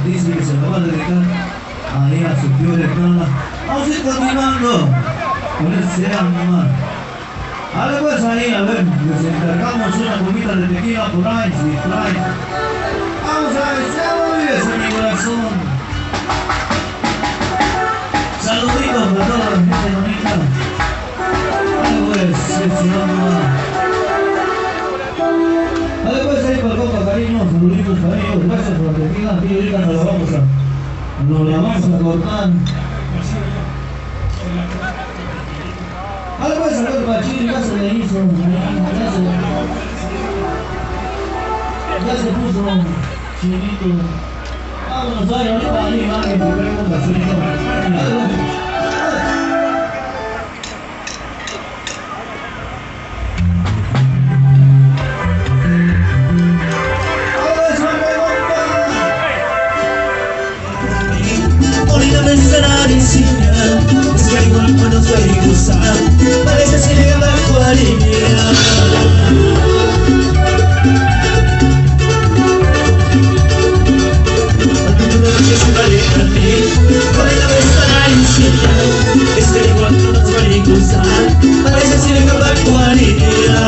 dice que se lo va a dedicar ahí a su tío de Cana. Vamos a ir continuando con ese animal. Ahora pues ahí, a ver, les encargamos una cubita de tequila por ahí, sí, por ahí. Vamos a ver, se oye mi corazón. Saluditos a toda la gente bonita. Ahora pues, se Dale pues ahí por copa, cariño, saluditos para ellos, gracias por la tequila, aquí ahorita nos la vamos a cortar. Dale pues a ver Pachín, ya se le hizo, ya se puso chinito. Vámonos ahí, ahorita ahí, va, que te preguntas, chinito. Es que igual cuando suele gozar, parece si le va a cuarilla. Es que igual cuando suele gozar, parece si le va a cuarilla.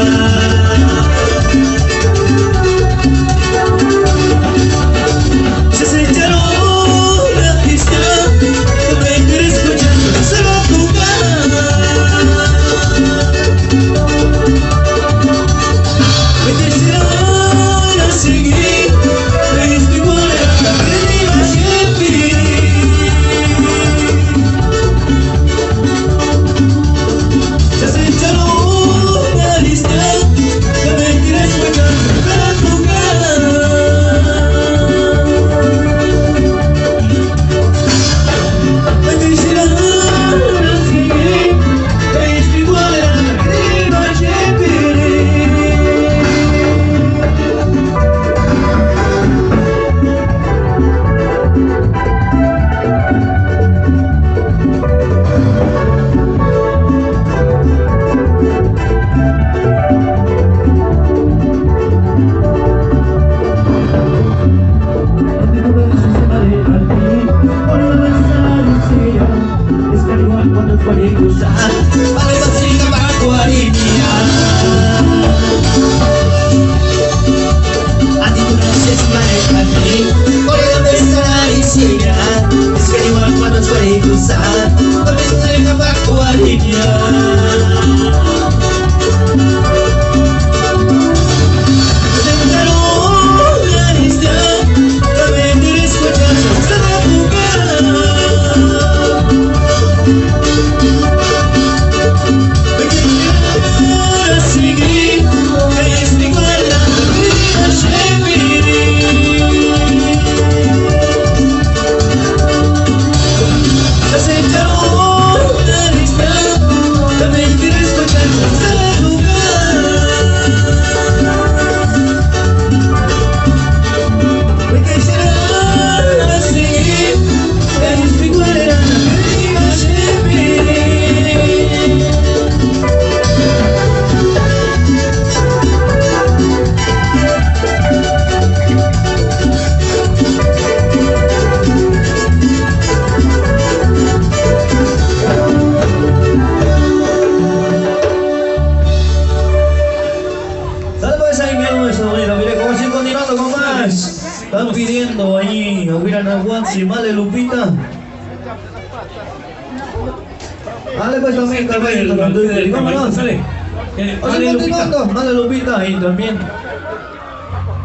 Están pidiendo ahí, Huira Nahuatl, Male Lupita. Dale pues también, caballero, vámonos. Oye, continuando, Male Lupita ahí también.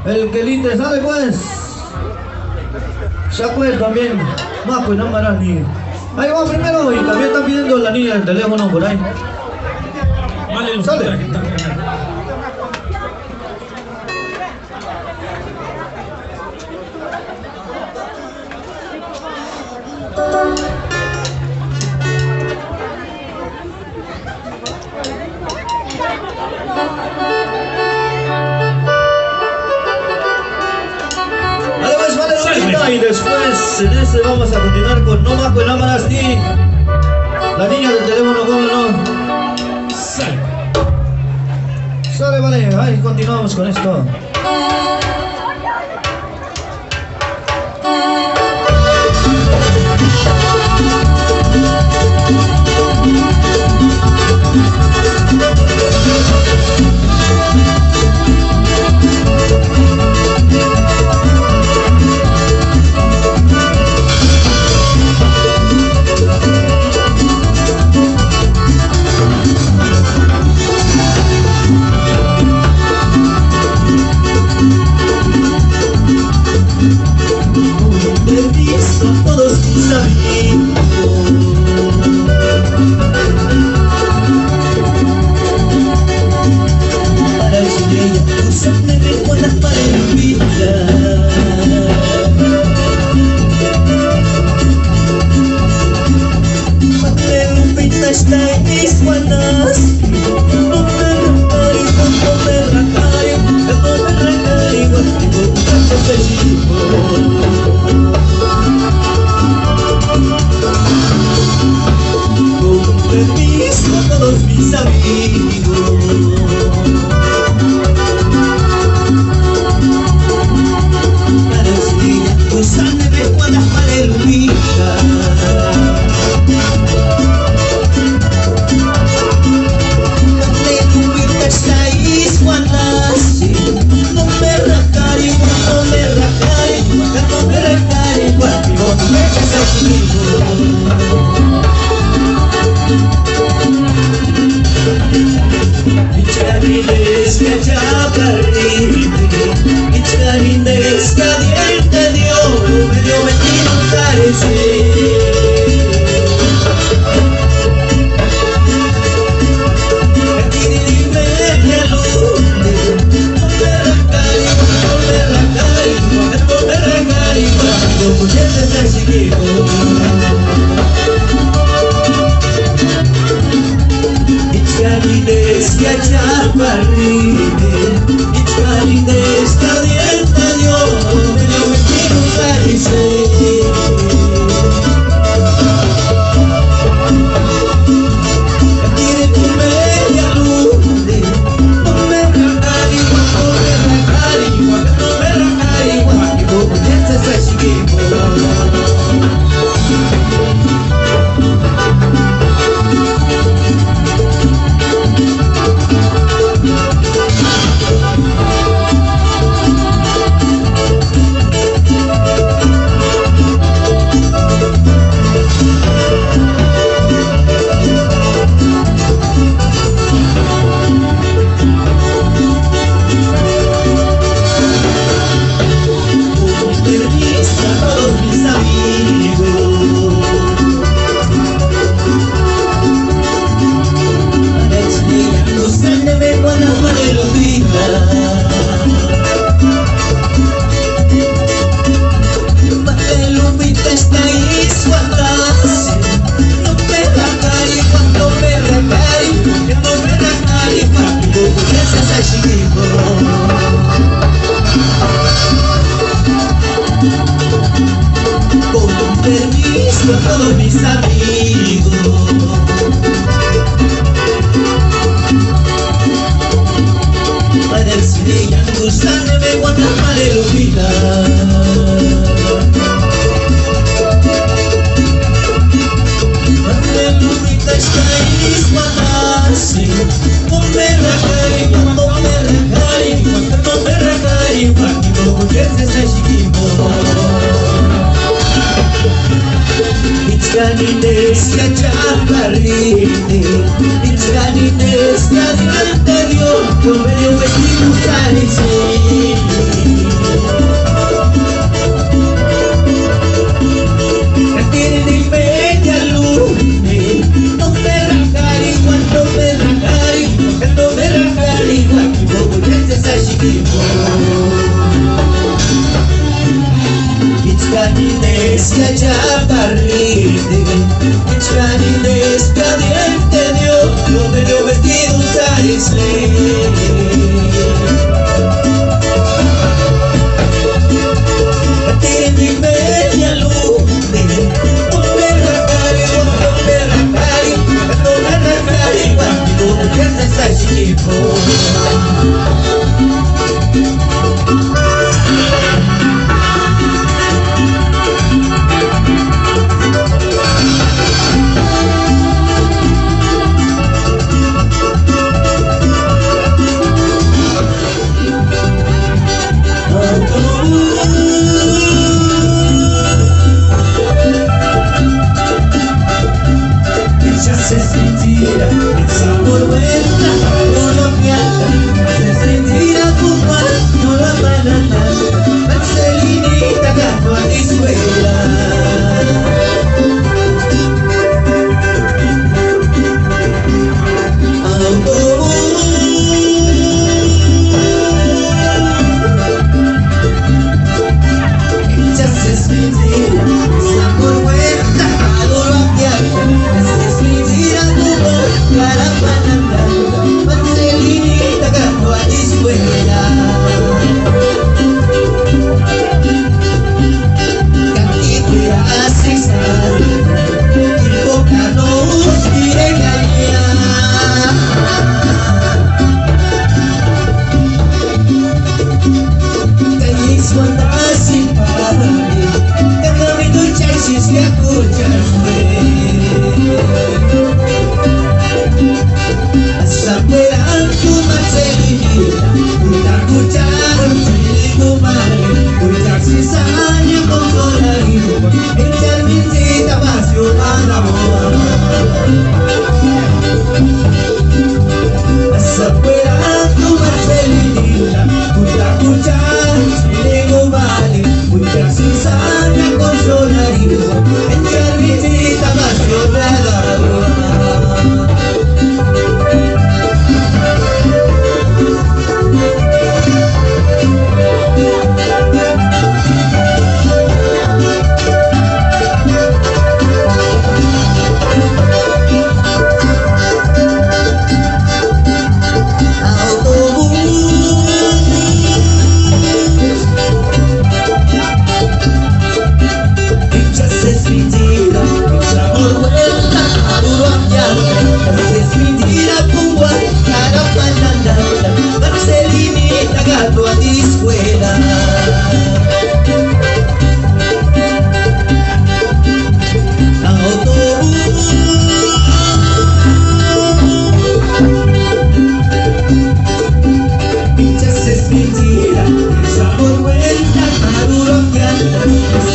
El Quelite, sale pues. Ya pues también. Más pues no marás ni. Ahí va primero y también están pidiendo la niña del teléfono por ahí. Sale. Y después en ese vamos a continuar con No Más con Amarasti. La niña del teléfono, ¿cómo no? Sale. Sale, vale, ahí continuamos con esto. tus amigos. Para Chile tu sangre me guardas para el vida. Lupita está en mis guanas. No me recari, no me recari, no me recari, guardigo un canto feliz. Con permiso a todos mis amigos. Para Chile tu sangre me guardas para el vida. mentira, es amor vuelta, adoro a piarta, es mentira tu voz, carapananda, Marcelinita canto a escuela. Cantito a cesar, il boca nos quiere engañar. Cuando sin padre, cada vez tu chances que escuchas hasta fuera tu Marcelinita, una escuchar tu madre, una cizaña con colorido, echar mentita apasionada hasta fuera tu Marcelinita, una escuchar mucha cizaña con solarido, echar visita apasionada. Marcelinita gato a ti escuela. Autobús pinchas es mentira, es amor vuelta, maduro canta,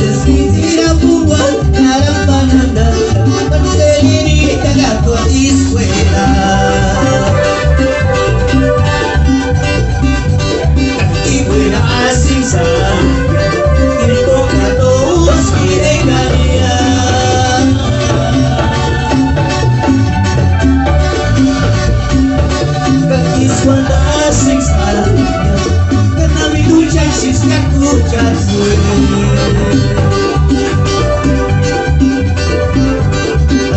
es mentira, pumba, carapananda, Marcelinita gato a ti escuela. Sin sal, el boca nos quiere engañar. Gatis cuando sin sal, gana mi ducha y si se escucha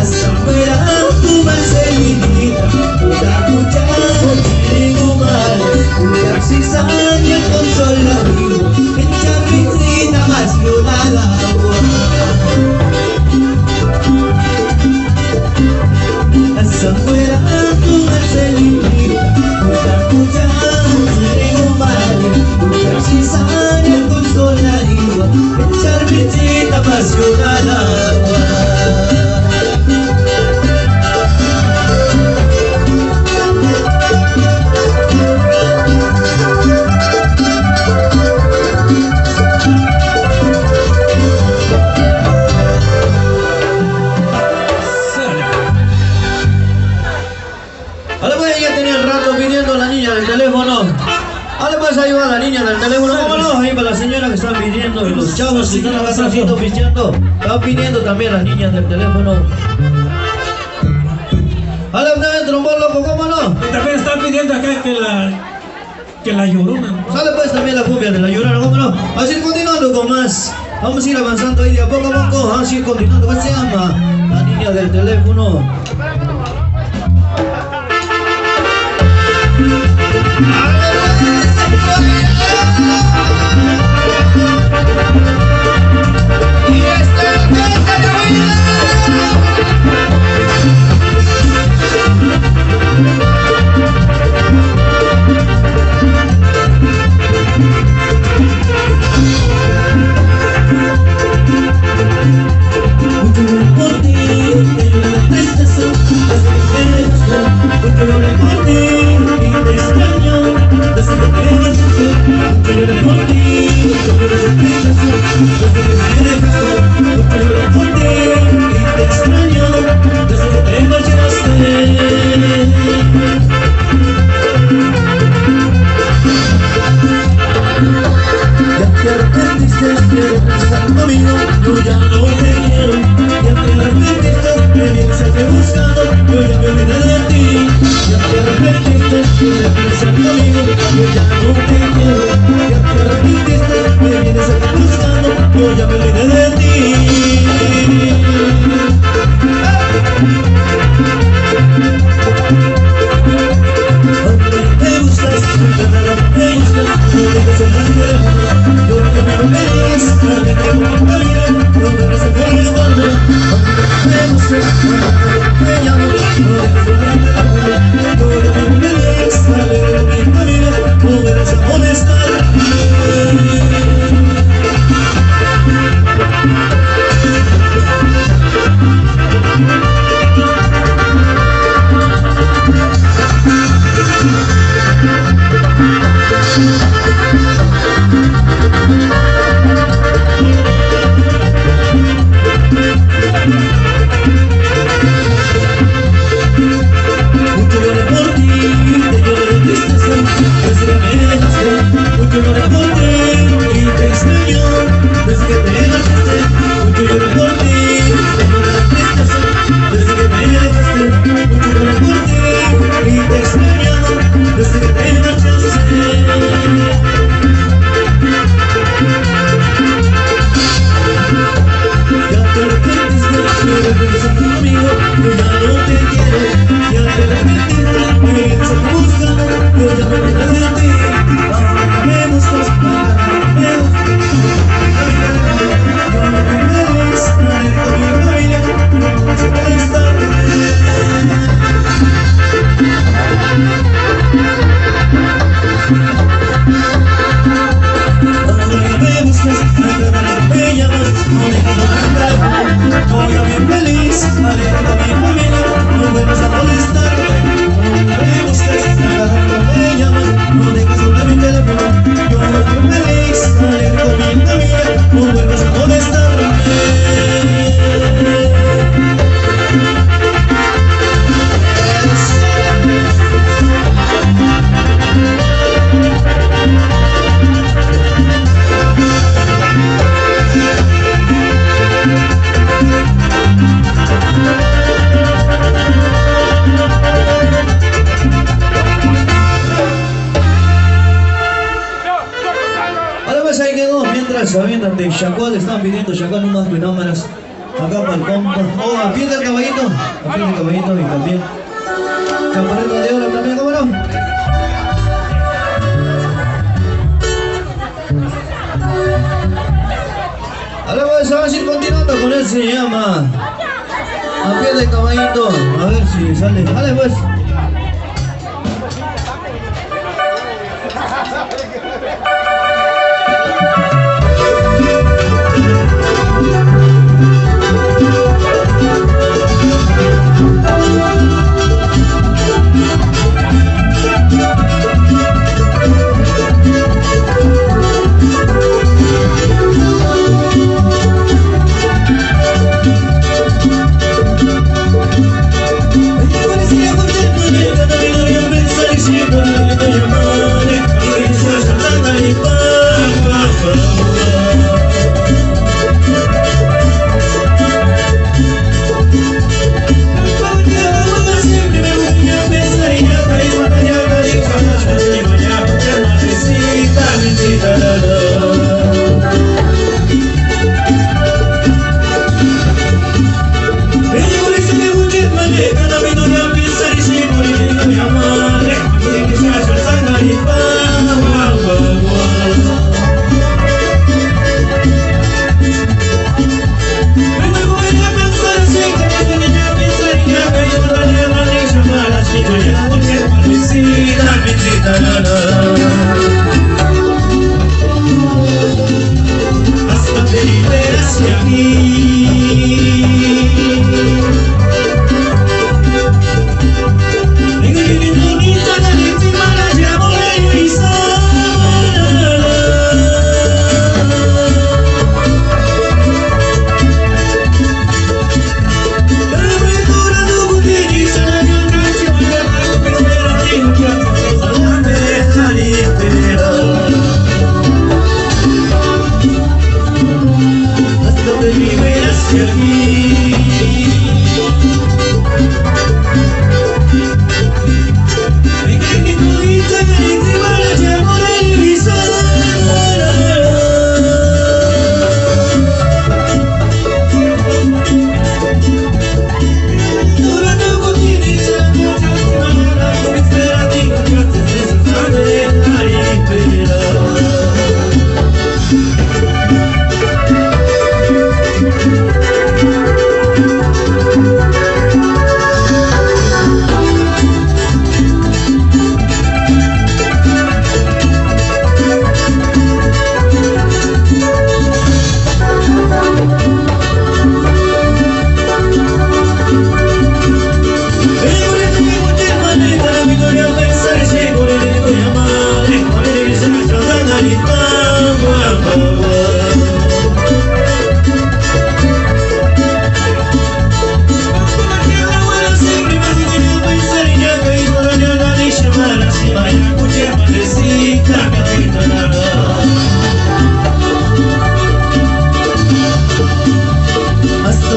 hasta fuera tu Marcelinita, una cuchara en tu madre, una cizaña con solarido, echar visita apasionada. Hasta fuera tu Marcelinita, una cuchara en tu madre, una cizaña con solarido, echar visita apasionada. Ahí va la niña del teléfono, vámonos, ahí va la señora que están pidiendo, y los chavos que están atrásito pisteando, están pidiendo también las niñas del teléfono. Dale un trombón, loco, ¿cómo no? También están pidiendo acá que la Llorona. Sale pues también la cumbia de la Llorona, ¿cómo no? Así continuando con más, vamos a ir avanzando ahí de a poco a poco, así continuando, ¿cómo se llama? La niña del teléfono. Y esta es la Porque Aviéntate, Chacual, están pidiendo Chacual unas pinómanas acá para el compa. Oh, aprieta el caballito y también campaneta de oro también, ¿cómo no? Ahora vamos a ir continuando con él, se llama aprieta el caballito, a ver si sale, dale pues.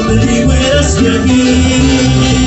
me digo eras de aquí.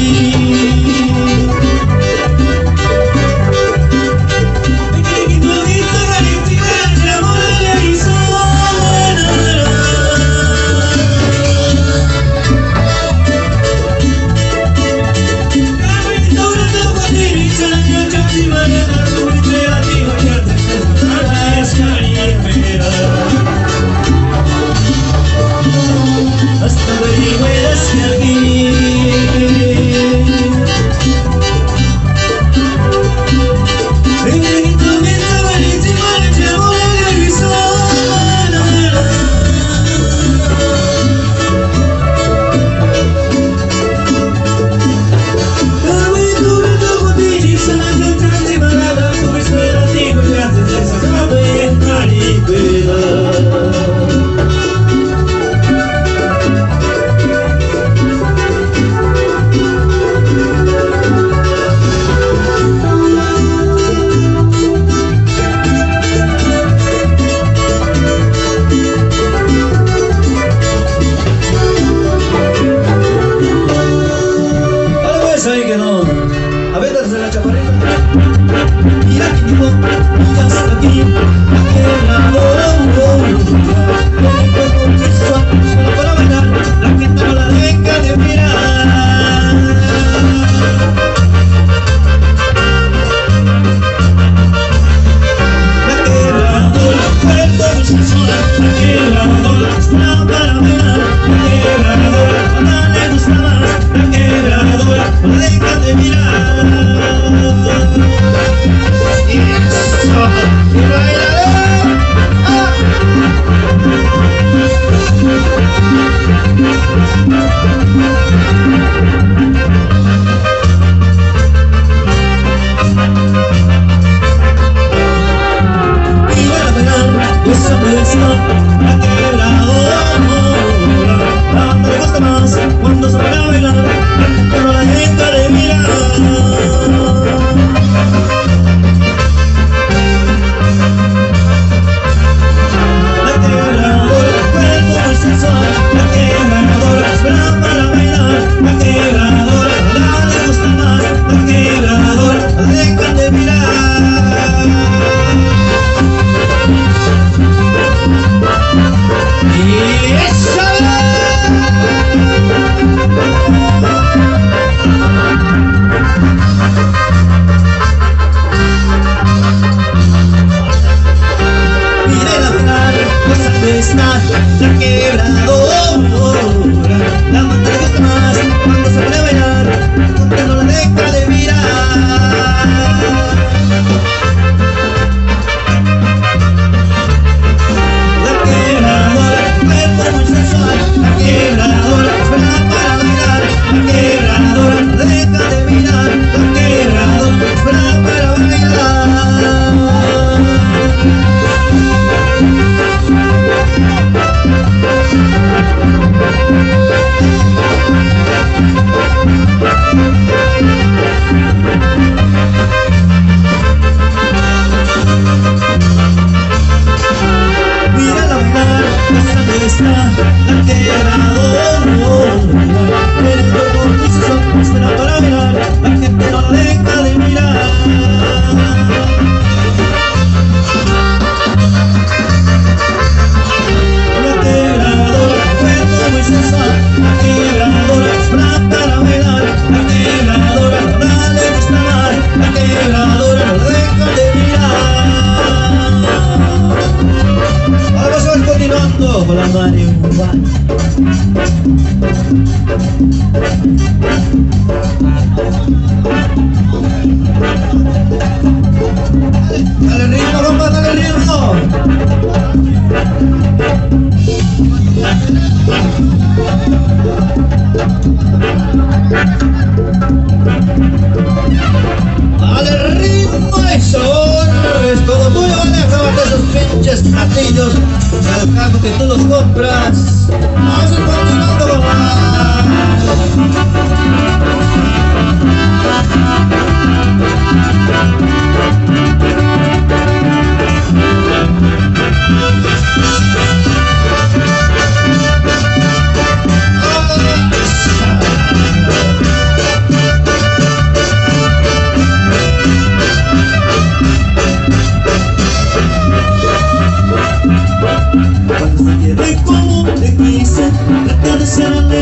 Dale ritmo, compa, dale ritmo. Dale ritmo, eso es todo tuyo, vale, acábate esos pinches platillos al cabo que tú los compras. Vamos a ir continuando con más.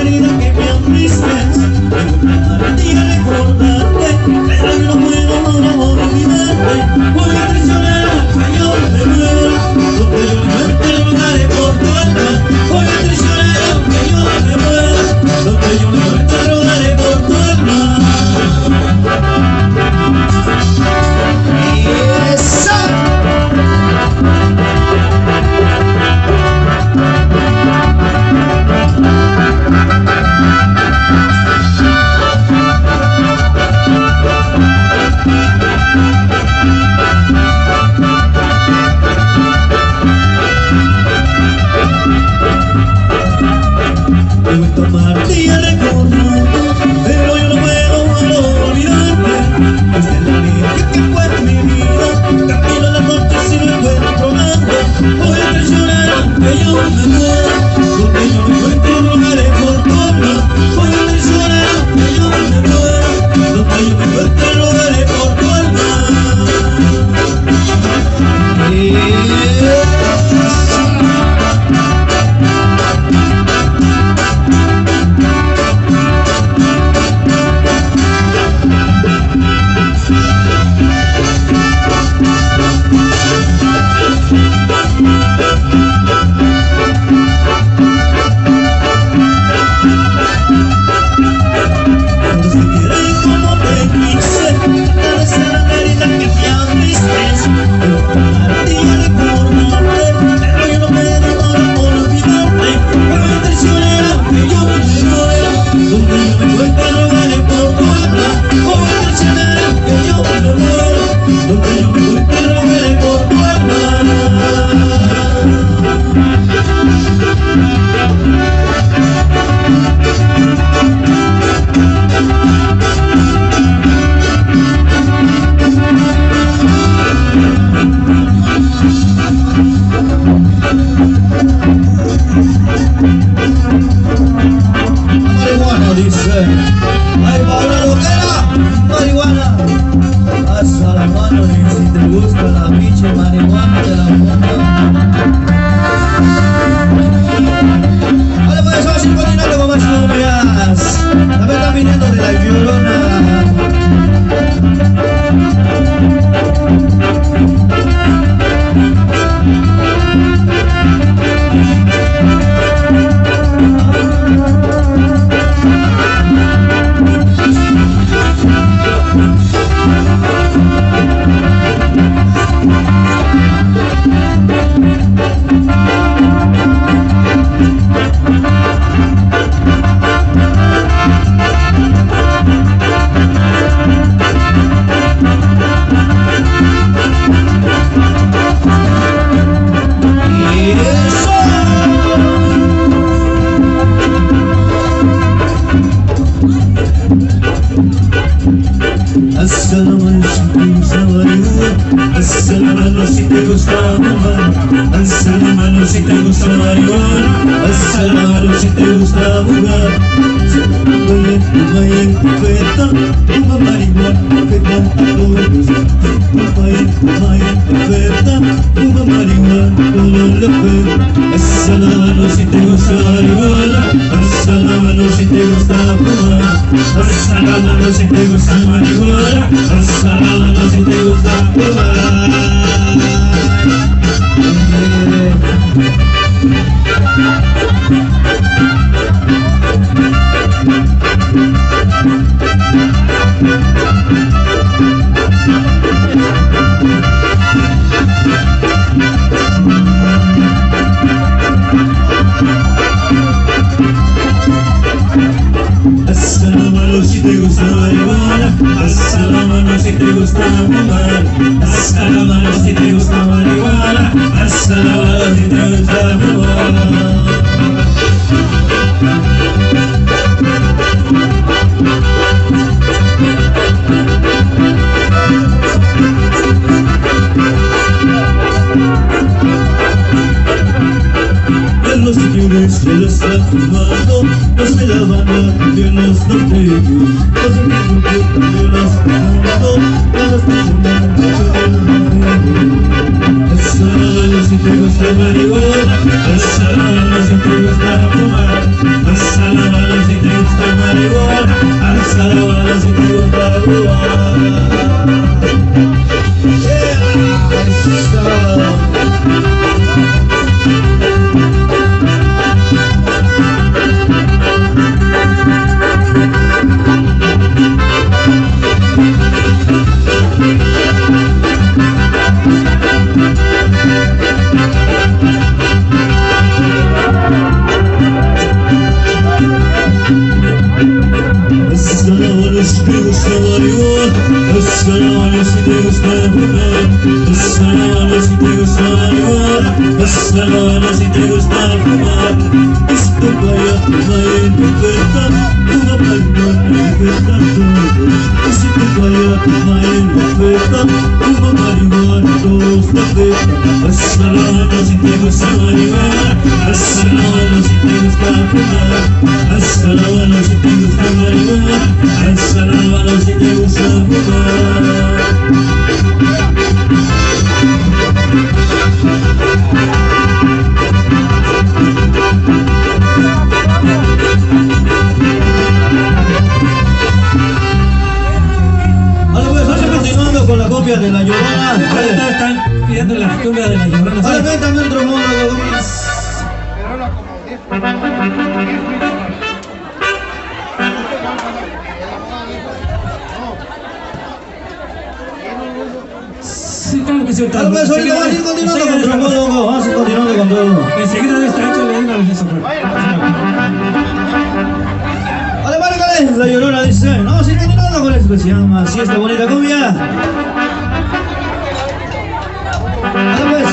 herida que me entristece. Cada día recordarte, pero yo no puedo olvidarte. Voy a traicionar aunque yo me muera, donde yo encuentre lugares por tu alma. Voy a traicionar aunque yo me muera, donde yo encuentre lugares por tu alma. Debo tomarte y recordarte, pero yo no puedo olvidarte. Esta es la vida que fue mi vida, camino la noche si me encuentro grande. Voy a traicionar aunque yo me muera, donde yo me encuentre lugares por tu alma. Voy a traicionar aunque yo me muera, donde yo me encuentre lugares por tu alma. Marihuana dice, ay Pablo Loquera, marihuana. Hasta la mano y si te gusta la pinche marihuana te la pongo. Vale, pues vamos a ir continuando con más cumbias. La verdad viniendo de la Llorona. Hasta la mano si te gusta marihuana, hasta la mano si te gusta fumar, hasta la mano si te gusta marihuana, hasta la mano si te gusta jugar. Una marihuana, hasta la mano si te gusta marihuana, hasta la mano si te gusta fumar, hasta la mano si te gusta marihuana, hasta la mano si te gusta fumar. Hasta la mano si te gusta marihuana, hasta la mano si te gusta fumar, hasta la mano si te gusta marihuana, hasta la mano si te gusta fumar. En los señores que lo están fumando, los de la banda que los norteños, los de mi grupo que los fumando, los de fumando hasta la mano si te gusta marihuana, hasta la mano si te gusta fumar, hasta la mano marihuana, esa la baila si te gusta fumar, esa la baila si te gusta marihuana, esa la baila si te gusta fumar. Y si te vaya a fumar en mi oferta, una marihuana oferta todo. Y si te vaya a fumar en mi oferta, una marihuana dos de oferta. Esa la baila si te gusta marihuana, esa la baila si te gusta fumar, esa la baila si te gusta marihuana, esa la baila si te gusta fumar. Continuando con la copia de La Llorona. Ahorita están pidiendo la cumbia de La Llorona. Ahora ven también trombólogo. Sí, claro que sí. Ahora pues ahorita vamos a ir continuando con trombólogo. Vamos a ir continuando con todo. Enseguida de esta hecho le den a los eso. Vale, márcale. La Llorona dice. Vamos a ir continuando con esto que se llama así esta bonita cumbia. Vale pues.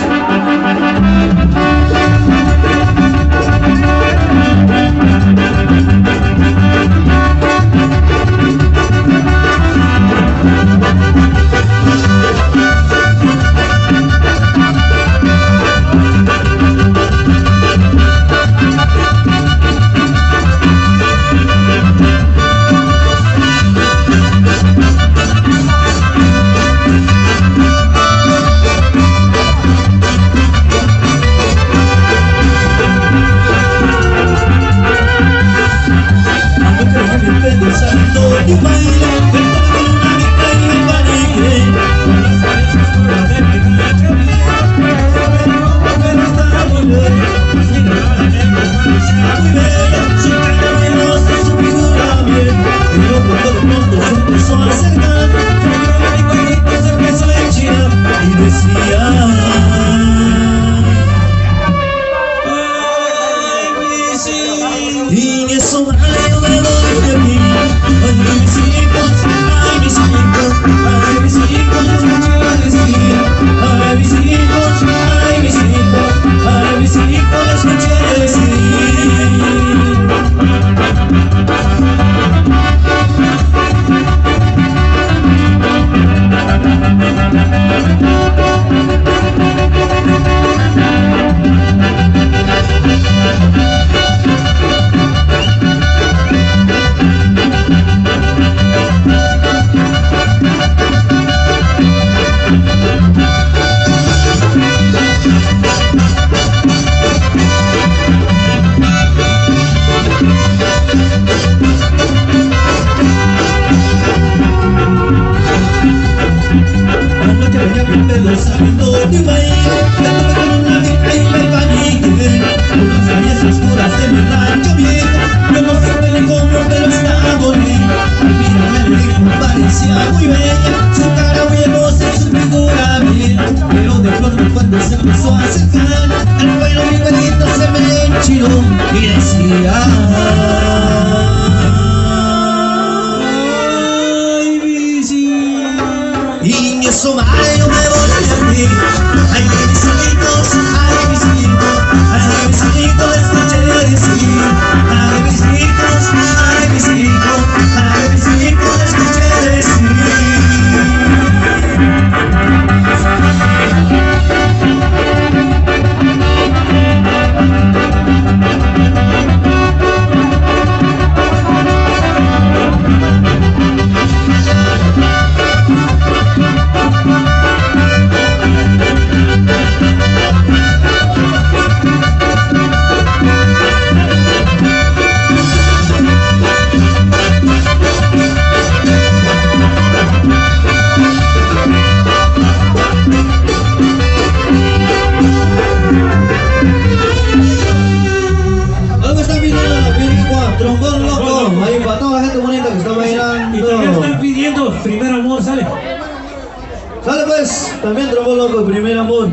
También trombo loco, primer amor.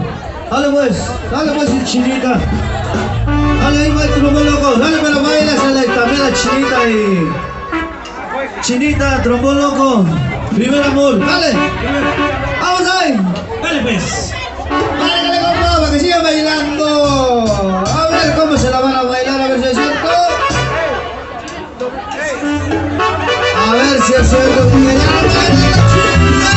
Dale pues chinita. Dale ahí va el trombo loco. Dale, pero baila también la chinita y... Chinita, trombón loco. Primer amor. Dale. Vamos ahí. Dale pues. Dale, compa, para que siga bailando. A ver cómo se la van a bailar, a ver si es cierto. A ver si es cierto. Porque ya no baila la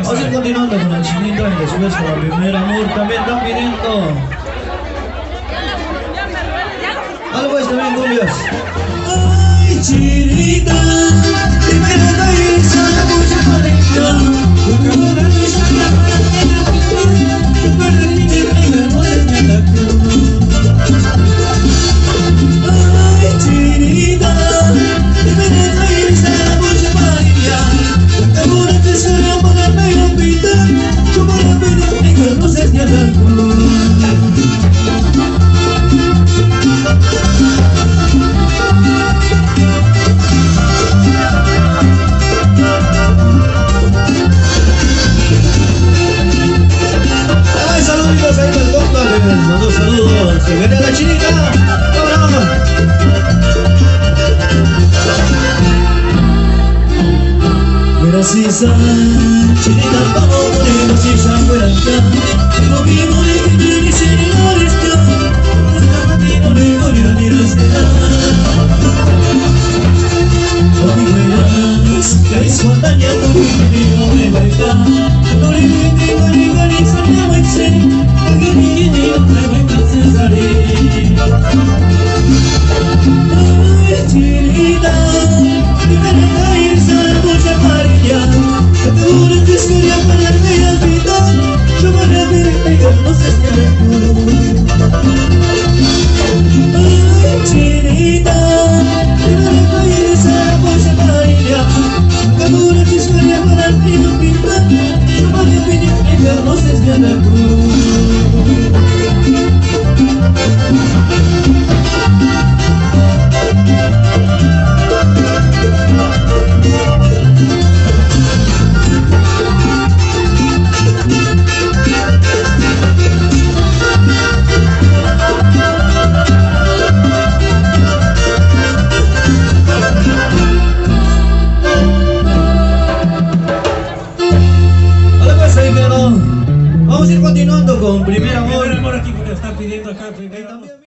Vamos a ir continuando con la Chinita y después con el Primer Amor. También están pidiendo. Algo pues también cumbias. Ay, Chinita, dime la risa, mucha conexión. Tu cabeza no es una partida, tu cuerda ni me pega, no es nada Ay, Chinita, dime la risa, mucha partida. Ahora te será para pena pintar, como la pena negra, no se te Ay, saluditos ahí para el compa, que les mandó saludos. Se viene la Chinita. Vamos. Gracias a Chinita.